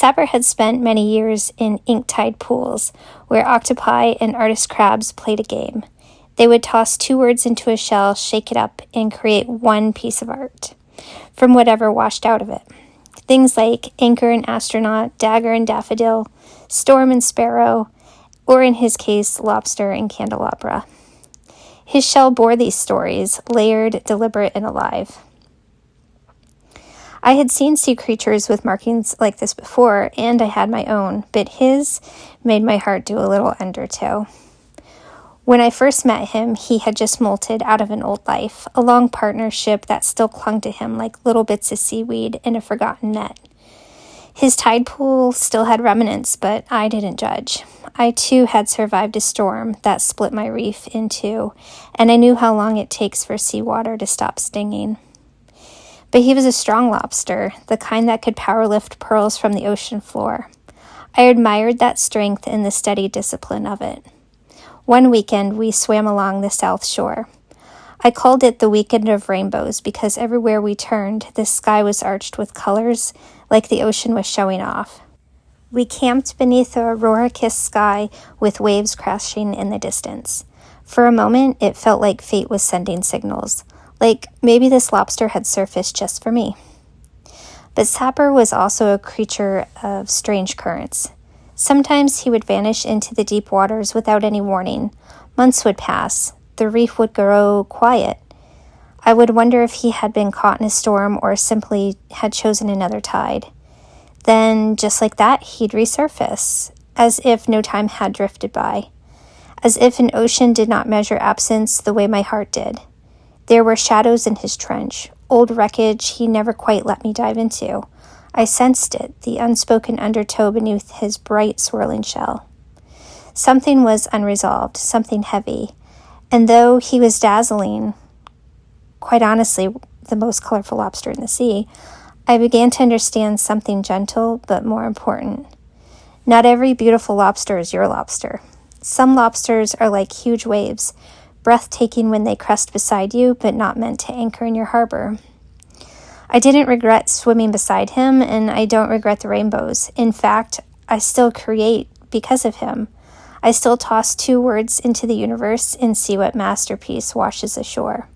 Sapper had spent many years in ink-tide pools, where octopi and artist crabs played a game. They would toss two words into a shell, shake it up, and create one piece of art from whatever washed out of it. Things like anchor and astronaut, dagger and daffodil, storm and sparrow, or in his case, lobster and candelabra. His shell bore these stories, layered, deliberate, and alive. I had seen sea creatures with markings like this before, and I had my own, but his made my heart do a little undertow. When I first met him, he had just molted out of an old life, a long partnership that still clung to him like little bits of seaweed in a forgotten net. His tide pool still had remnants, but I didn't judge. I too had survived a storm that split my reef in two, and I knew how long it takes for seawater to stop stinging. But he was a strong lobster, the kind that could powerlift pearls from the ocean floor. I admired that strength and the steady discipline of it. One weekend, we swam along the south shore. I called it the weekend of rainbows because everywhere we turned, the sky was arched with colors like the ocean was showing off. We camped beneath a aurora-kissed sky with waves crashing in the distance. For a moment, it felt like fate was sending signals, like maybe this lobster had surfaced just for me. But Sapper was also a creature of strange currents. Sometimes he would vanish into the deep waters without any warning. Months would pass. The reef would grow quiet. I would wonder if he had been caught in a storm or simply had chosen another tide. Then, just like that, he'd resurface, as if no time had drifted by, as if an ocean did not measure absence the way my heart did. There were shadows in his trench, old wreckage he never quite let me dive into. I sensed it, the unspoken undertow beneath his bright, swirling shell. Something was unresolved, something heavy, and though he was dazzling, quite honestly, the most colorful lobster in the sea, I began to understand something gentle but more important. Not every beautiful lobster is your lobster. Some lobsters are like huge waves, breathtaking when they crest beside you, but not meant to anchor in your harbor. I didn't regret swimming beside him, and I don't regret the rainbows. In fact, I still create because of him. I still toss two words into the universe and see what masterpiece washes ashore.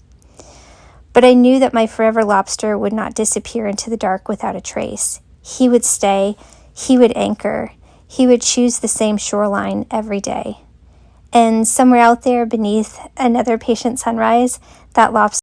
But I knew that my forever lobster would not disappear into the dark without a trace. He would stay, he would anchor, he would choose the same shoreline every day. And somewhere out there beneath another patient sunrise, that lobster